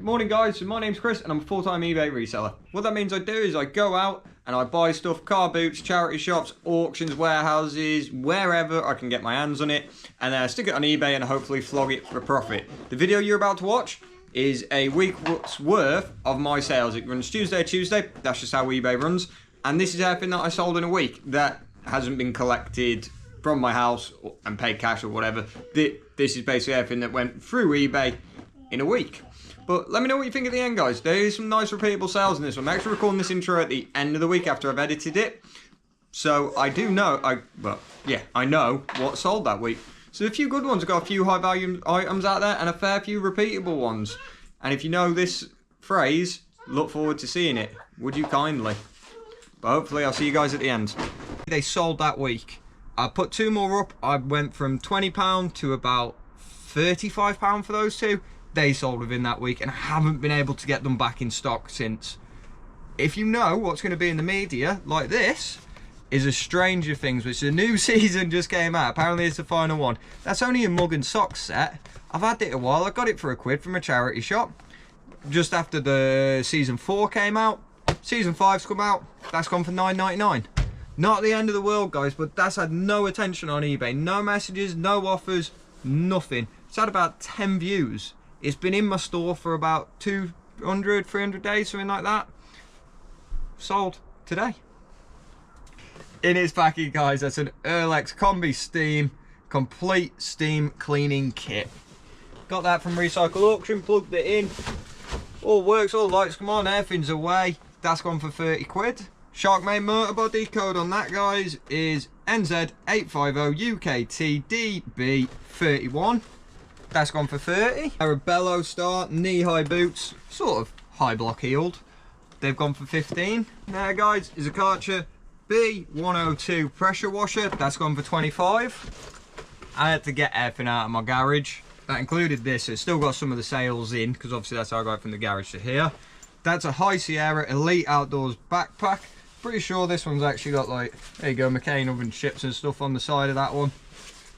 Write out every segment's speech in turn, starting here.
Morning guys, so my name's Chris and I'm a full-time eBay reseller. What that means I do is I go out and I buy stuff, car boots, charity shops, auctions, warehouses, wherever I can get my hands on it, and then I stick it on eBay and hopefully flog it for profit. The video you're about to watch is a week's worth of my sales. It runs Tuesday, that's just how eBay runs, and this is everything that I sold in a week that hasn't been collected from my house and paid cash or whatever. This is basically everything that went through eBay in a week. But let me know what you think at the end, guys. There is some nice repeatable sales in this one. I'm actually recording this intro at the end of the week after I've edited it. So I do know, I know what sold that week. So a few good ones. I've got a few high value items out there and a fair few repeatable ones. And if you know this phrase, look forward to seeing it. Would you kindly? But hopefully I'll see you guys at the end. They sold that week. I put two more up. I went from £20 to about £35 for those two. They sold within that week and I haven't been able to get them back in stock since. If you know what's going to be in the media, like this, is a Stranger Things, which the new season just came out. Apparently it's the final one. That's only a mug and socks set. I've had it a while. I got it for £1 from a charity shop. Just after the season 4 came out. Season 5's come out. That's gone for £9.99. Not the end of the world, guys, but that's had no attention on eBay. No messages, no offers, nothing. It's had about 10 views. It's been in my store for about 200, 300 days, something like that. Sold today. In its packing, guys, that's an Earlex Combi Steam complete steam cleaning kit. Got that from Recycle Auction, plugged it in. All works, all lights come on, everything's away. That's gone for 30 quid. Sharkmade motor body, code on that, guys, is NZ850UKTDB31. That's gone for 30. Arabello Star knee-high boots, sort of high block heeled. They've gone for 15. There, guys, is a Karcher B102 pressure washer. That's gone for 25. I had to get everything out of my garage. That included this. It's still got some of the sales in, because obviously that's how I got it from the garage to here. That's a High Sierra Elite Outdoors backpack. Pretty sure this one's actually got, like, there you go, McCain oven chips and stuff on the side of that one.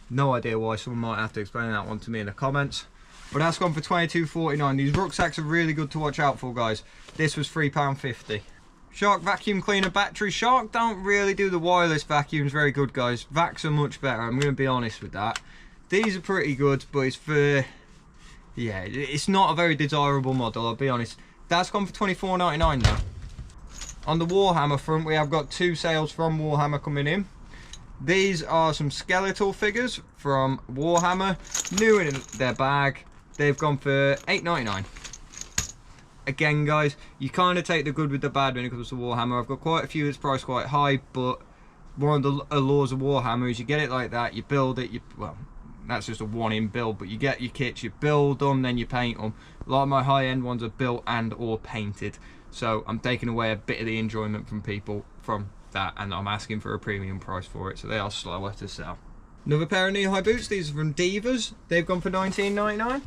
No idea why, someone might have to explain that one to me in the comments. But that's gone for £22.49. These rucksacks are really good to watch out for, guys. This was £3.50. Shark vacuum cleaner battery. Shark don't really do the wireless vacuums very good, guys. Vacs are much better, I'm going to be honest with that. These are pretty good, but it's for... yeah, it's not a very desirable model, I'll be honest. That's gone for £24.99 now. On the Warhammer front, we have got two sales from Warhammer coming in. These are some skeletal figures from Warhammer, new in their bag. They've gone for £8.99. Again, guys, you kind of take the good with the bad when it comes to Warhammer. I've got quite a few that's priced quite high, but one of the laws of Warhammer is you get it like that, you build it, well, that's just a one-in build, but you get your kits, you build them, then you paint them. A lot of my high-end ones are built and or painted, so I'm taking away a bit of the enjoyment from people from that, and I'm asking for a premium price for it, so they are slower to sell. Another pair of knee-high boots. These are from Divas. They've gone for £19.99.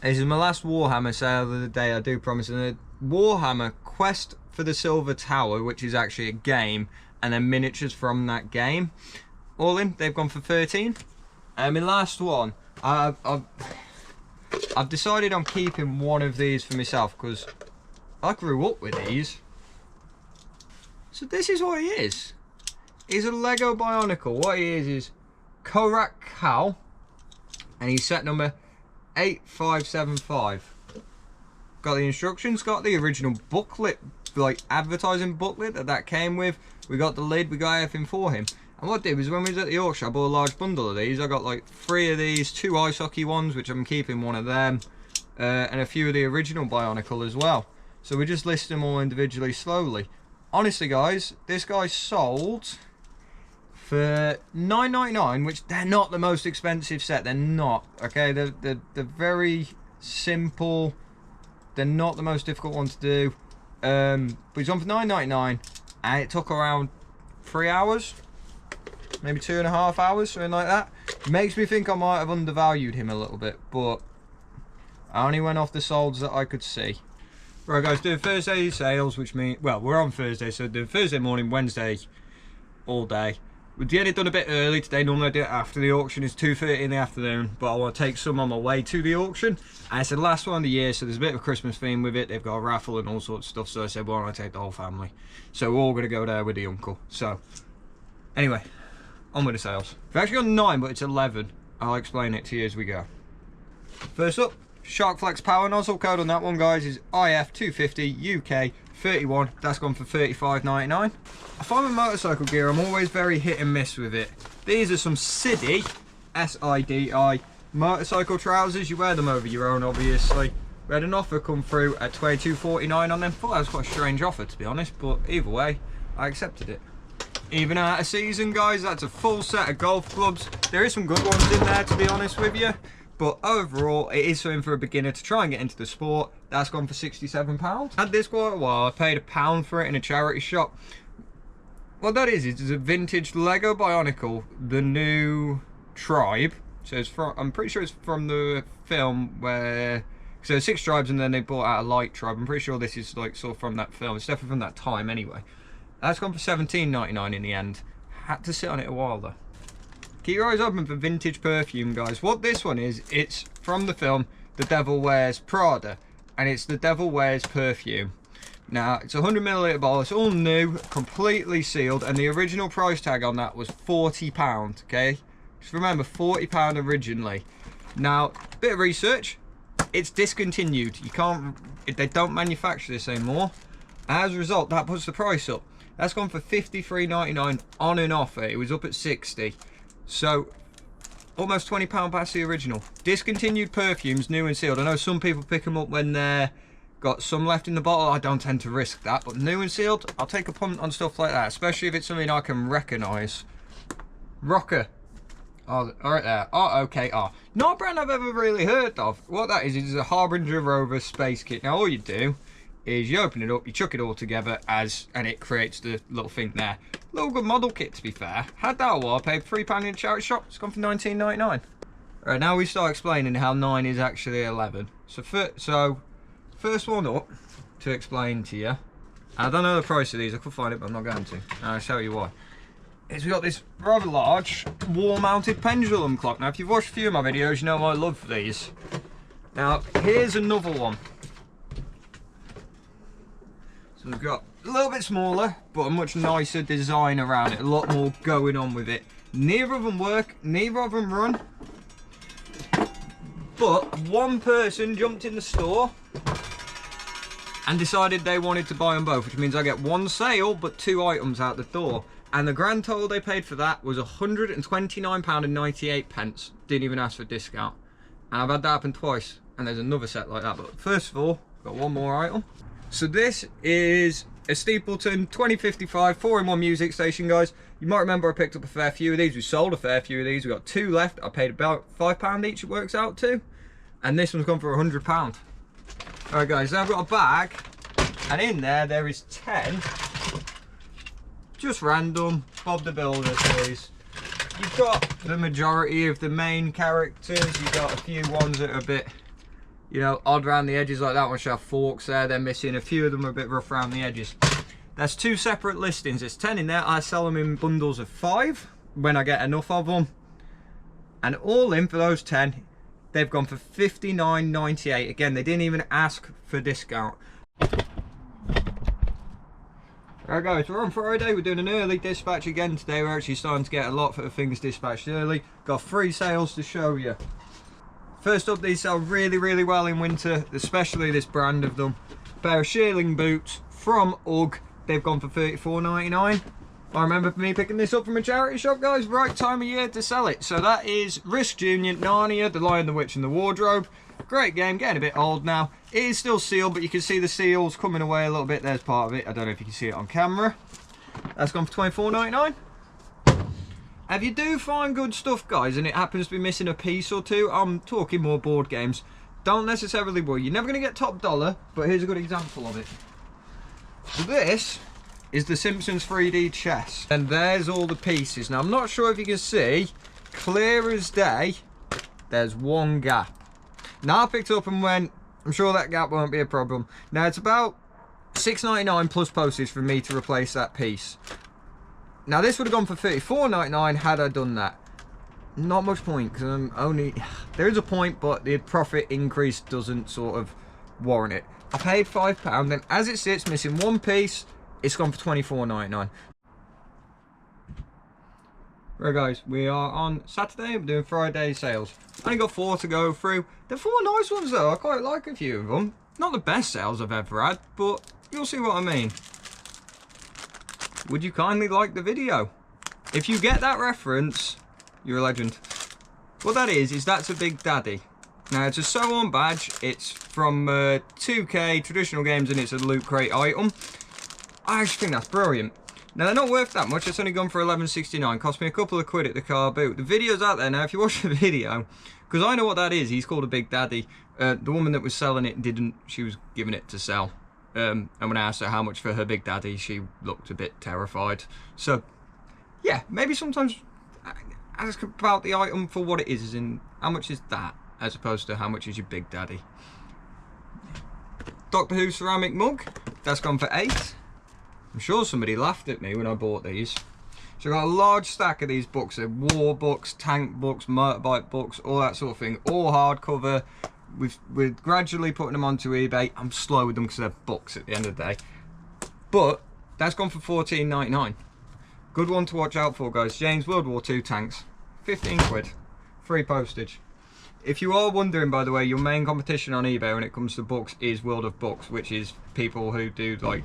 This is my last Warhammer sale of the day, I do promise. And the Warhammer Quest for the Silver Tower, which is actually a game, and then miniatures from that game. All in, they've gone for 13. And my last one, I've decided I'm keeping one of these for myself because I grew up with these. So this is what he is. He's a Lego Bionicle. What he is Korak Kal, and he's set number 8575. Got the instructions, got the original booklet, like advertising booklet that came with. We got the lid, we got everything for him. And what I did was when we was at the auction, I bought a large bundle of these. I got like 3 of these, 2 ice hockey ones, which I'm keeping one of them, and a few of the original Bionicle as well. So we just list them all individually slowly. Honestly, guys, this guy sold for $9.99, which they're not the most expensive set. They're not, okay? They're very simple. They're not the most difficult one to do. But he's on for $9.99, and it took around 3 hours, maybe 2.5 hours, something like that. Makes me think I might have undervalued him a little bit, but I only went off the solds that I could see. Right, guys, doing Thursday sales, which means, well, we're on Thursday, so doing Thursday morning, Wednesday all day. We're getting it done a bit early today. Normally I do it after the auction. It's 2:30 in the afternoon, but I want to take some on my way to the auction. And it's the last one of the year, so there's a bit of a Christmas theme with it. They've got a raffle and all sorts of stuff, so I said, well, I want to take the whole family. So we're all going to go there with the uncle. So, anyway, on with the sales. We've actually got 9, but it's 11. I'll explain it to you as we go. First up, Sharkflex power nozzle. Code on that one, guys, is IF250 UK 31. That's gone for £35.99. I find with motorcycle gear, I'm always very hit and miss with it. These are some Sidi, S-I-D-I, motorcycle trousers. You wear them over your own, obviously. We had an offer come through at £22.49 on them. Thought that was quite a strange offer, to be honest, but either way, I accepted it. Even out of season, guys, that's a full set of golf clubs. There is some good ones in there, to be honest with you. But overall, it is something for a beginner to try and get into the sport. That's gone for £67. Had this quite a while. I paid £1 for it in a charity shop. What that is a vintage Lego Bionicle, the new tribe. So it's from, I'm pretty sure it's from the film where, so 6 tribes and then they brought out a light tribe. I'm pretty sure this is like sort of from that film. It's definitely from that time anyway. That's gone for £17.99 in the end. Had to sit on it a while though. Keep your eyes open for vintage perfume, guys. What this one is, it's from the film The Devil Wears Prada, and it's The Devil Wears Perfume. Now, it's a 100ml bottle, it's all new, completely sealed, and the original price tag on that was £40, okay? Just remember, £40 originally. Now, bit of research, it's discontinued. You can't, they don't manufacture this anymore. As a result, that puts the price up. That's gone for £53.99 on an offer. It was up at 60. So, almost £20 past the original. Discontinued perfumes, new and sealed. I know some people pick them up when they're got some left in the bottle. I don't tend to risk that, but new and sealed, I'll take a punt on stuff like that, especially if it's something I can recognise. Rocker. Oh, right there. ROKR. Not a brand I've ever really heard of. What that is a Harbinger Rover space kit. Now, all you do is you open it up, you chuck it all together and it creates the little thing there. Little good model kit, to be fair. Had that a while, paid £3 in a charity shop. It's gone for £19.99. Right, now we start explaining how 9 is actually 11. So first one up to explain to you. I don't know the price of these, I could find it, but I'm not going to. I'll show you why. Is we got this rather large wall-mounted pendulum clock. Now, if you've watched a few of my videos, you know I love these. Now, here's another one. So we've got a little bit smaller, but a much nicer design around it. A lot more going on with it. Neither of them work, neither of them run. But one person jumped in the store and decided they wanted to buy them both, which means I get one sale, but 2 items out the door. And the grand total they paid for that was £129.98. Didn't even ask for discount. And I've had that happen twice. And there's another set like that. But first of all, got one more item. So this is a Steepleton 2055 4-in-1 music station, guys. You might remember I picked up a fair few of these. We sold a fair few of these. We got 2 left. I paid about £5 each, it works out to. And this one's gone for £100. Alright guys, now I've got a bag. And in there is 10. Just random Bob the Builder toys. You've got the majority of the main characters. You've got a few ones that are a bit, you know, odd around the edges, like that one should have forks there. They're missing. A few of them are a bit rough around the edges. That's 2 separate listings. There's 10 in there. I sell them in bundles of 5 when I get enough of them. And all in for those 10, they've gone for £59.98. Again, they didn't even ask for discount. Alright guys, we're on Friday, we're doing an early dispatch again today. We're actually starting to get a lot of things dispatched early. Got 3 sales to show you. First up, these sell really, really well in winter, especially this brand of them. A pair of shearling boots from UGG. They've gone for £34.99. I remember me picking this up from a charity shop, guys. Right time of year to sell it. So that is Risk Junior, Narnia, The Lion, the Witch and the Wardrobe. Great game, getting a bit old now. It is still sealed, but you can see the seals coming away a little bit. There's part of it. I don't know if you can see it on camera. That's gone for £24.99. If you do find good stuff, guys, and it happens to be missing a piece or two, I'm talking more board games, don't necessarily worry. You're never going to get top dollar, but here's a good example of it. So this is the Simpsons 3D chess. And there's all the pieces. Now, I'm not sure if you can see, clear as day, there's one gap. Now I picked it up and went, I'm sure that gap won't be a problem. Now it's about £6.99 plus postage for me to replace that piece. Now this would have gone for $34.99 had I done that. Not much point, because I'm only... There is a point, but the profit increase doesn't sort of warrant it. I paid £5, and as it sits, missing one piece, it's gone for $24.99. Right guys, we are on Saturday, we're doing Friday sales. Only got 4 to go through. They're 4 nice ones though, I quite like a few of them. Not the best sales I've ever had, but you'll see what I mean. Would you kindly like the video? If you get that reference, you're a legend. What that is that's a Big Daddy. Now it's a sew on badge, it's from 2K Traditional Games, and it's a Loot Crate item. I actually think that's brilliant. Now they're not worth that much, it's only gone for $11.69, cost me a couple of quid at the car boot. The video's out there now, if you watch the video, because I know what that is, he's called a Big Daddy. The woman that was selling it didn't, she was giving it to sell. And when I asked her how much for her Big Daddy, she looked a bit terrified. So, yeah, maybe sometimes ask about the item for what it is, as in how much is that, as opposed to how much is your Big Daddy. Doctor Who ceramic mug, that's gone for $8. I'm sure somebody laughed at me when I bought these. So I've got a large stack of these books. They're war books, tank books, motorbike books, all that sort of thing. All hardcover. We're gradually putting them onto eBay. I'm slow with them because they're books at the end of the day. But that's gone for $14.99. Good one to watch out for, guys. Jane's World War II tanks. 15 quid. Free postage. If you are wondering, by the way, your main competition on eBay when it comes to books is World of Books, which is people who do like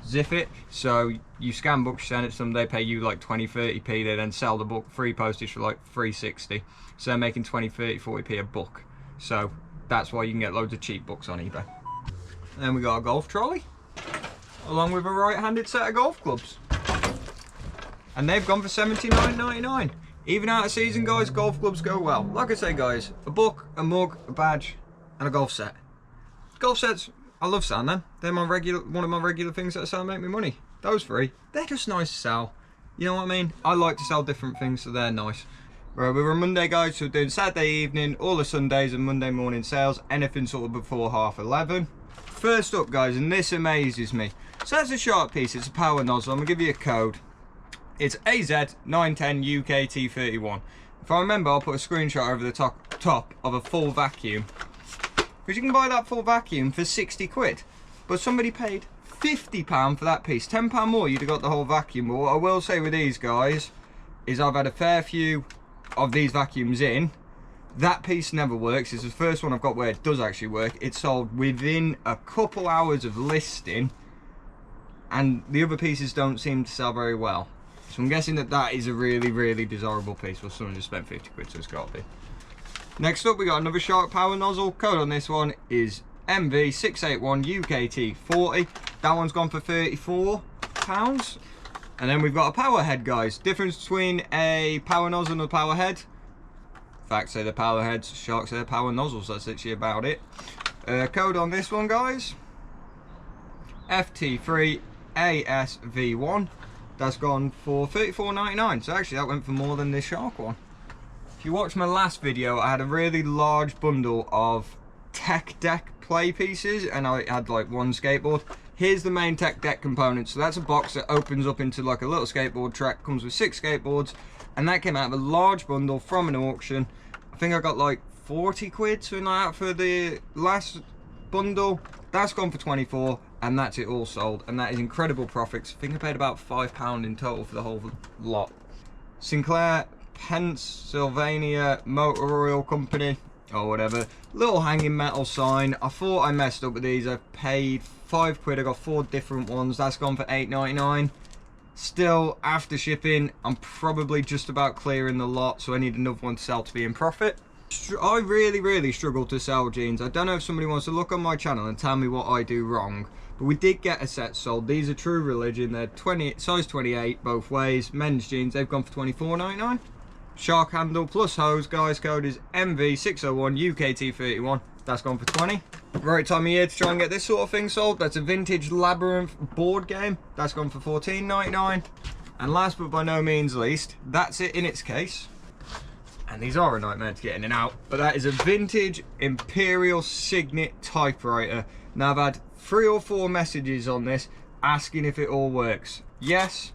zip it. So you scan books, send it to them, they pay you like 20-30p, they then sell the book free postage for like $3.60. So they're making 20-30-40p a book. So that's why you can get loads of cheap books on eBay. And then we got a golf trolley, along with a right-handed set of golf clubs. And they've gone for $79.99. Even out of season, guys, golf clubs go well. Like I say, guys, a book, a mug, a badge, and a golf set. Golf sets, I love selling them. They're one of my regular things that I sell and make me money. Those three, they're just nice to sell. You know what I mean? I like to sell different things, so they're nice. Right, we're on Monday, guys, so we're doing Saturday evening, all the Sundays and Monday morning sales, anything sort of before 11:30. First up, guys, and this amazes me. So that's a shark piece, it's a power nozzle. I'm going to give you a code. It's AZ910UKT31. If I remember, I'll put a screenshot over the top of a full vacuum. Because you can buy that full vacuum for 60 quid. But somebody paid £50 for that piece. £10 more, you'd have got the whole vacuum. But what I will say with these guys is I've had a fair few of these vacuums in. That piece never works. It's the first one I've got where it does actually work. It's sold within a couple hours of listing. And the other pieces don't seem to sell very well. So I'm guessing that that is a really, really desirable piece. Well, someone just spent 50 quid, so it's got to be. Next up, we got another shark power nozzle. Code on this one is MV681UKT40. That one's gone for £34. And then we've got a power head, guys. Difference between a power nozzle and a power head. Facts say they're power heads, sharks say they're power nozzles. That's literally about it. Code on this one, guys. FT3ASV1. That's gone for $34.99. So actually that went for more than this shark one. If you watched my last video, I had a really large bundle of tech deck play pieces, and I had like one skateboard. Here's the main tech deck component. So that's a box that opens up into like a little skateboard track, comes with 6 skateboards, and that came out of a large bundle from an auction. I think I got like 40 quid, something like that, for the last bundle. That's gone for 24, and that's it all sold, and that is incredible profits. I think I paid about £5 in total for the whole lot. Sinclair Pennsylvania Motor Oil Company, or whatever. Little hanging metal sign. I thought I messed up with these. I paid 5 quid. I got 4 different ones. That's gone for $8.99. Still, after shipping, I'm probably just about clearing the lot, so I need another one to sell to be in profit. I really struggle to sell jeans. I don't know if somebody wants to look on my channel and tell me what I do wrong, but we did get a set sold. These are True Religion. They're size 28 both ways. Men's jeans. They've gone for $24.99. Shark handle plus hose, guys. Code is MV601UKT31. That's gone for 20. Right time of year to try and get this sort of thing sold. That's a vintage Labyrinth board game. That's gone for $14.99. And last but by no means least, that's it in its case. And these are a nightmare to get in and out. But that is a vintage Imperial Signet typewriter. Now I've had 3 or 4 messages on this asking if it all works. Yes,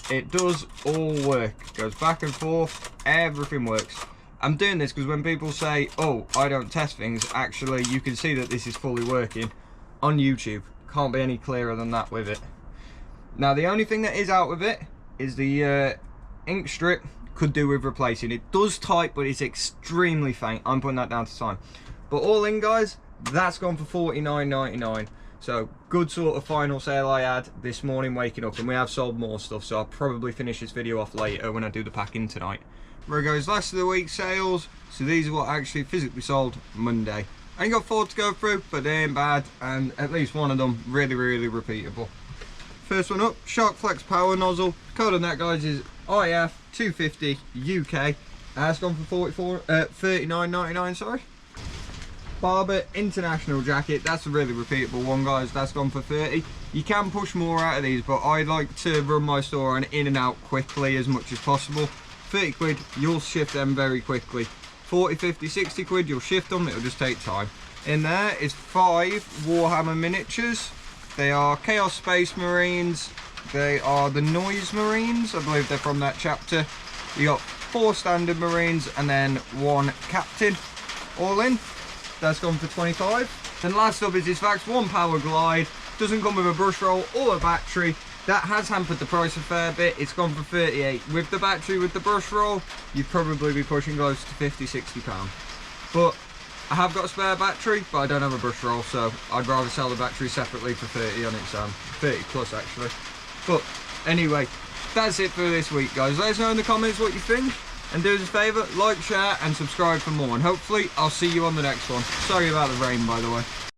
it does all work. Goes back and forth, everything works. I'm doing this because when people say, oh, I don't test things, actually you can see that this is fully working on YouTube. Can't be any clearer than that with it. Now the only thing that is out with it is the ink strip. Could do with replacing. It does type, but it's extremely faint. I'm putting that down to time. But all in, guys, that's gone for $49.99. So good sort of final sale I had this morning waking up, and we have sold more stuff, so I'll probably finish this video off later when I do the packing tonight. There goes last of the week sales. So these are what actually physically sold Monday. I ain't got 4 to go through, but they ain't bad, and at least one of them really repeatable. First one up, Shark Flex Power Nozzle. Code on that, guys, is IF250 UK. That's gone for $39.99, sorry. Barbour International Jacket. That's a really repeatable one, guys. That's gone for 30. You can push more out of these, but I like to run my store on in and out quickly as much as possible. 30 quid, you'll shift them very quickly. 40, 50, 60 quid, you'll shift them, it'll just take time. In there is 5 Warhammer miniatures. They are Chaos Space Marines. They are the Noise Marines. I believe they're from that chapter. You got 4 standard Marines and then 1 captain. All in. That's gone for 25. Then last up is this Vax 1 Power Glide. Doesn't come with a brush roll or a battery. That has hampered the price a fair bit. It's gone for 38. With the battery, with the brush roll, you'd probably be pushing close to 50, 60 pounds. But I have got a spare battery, but I don't have a brush roll, so I'd rather sell the battery separately for 30 on its own. 30 plus, actually. But anyway, that's it for this week, guys. Let us know in the comments what you think. And do us a favour, like, share, and subscribe for more. And hopefully, I'll see you on the next one. Sorry about the rain, by the way.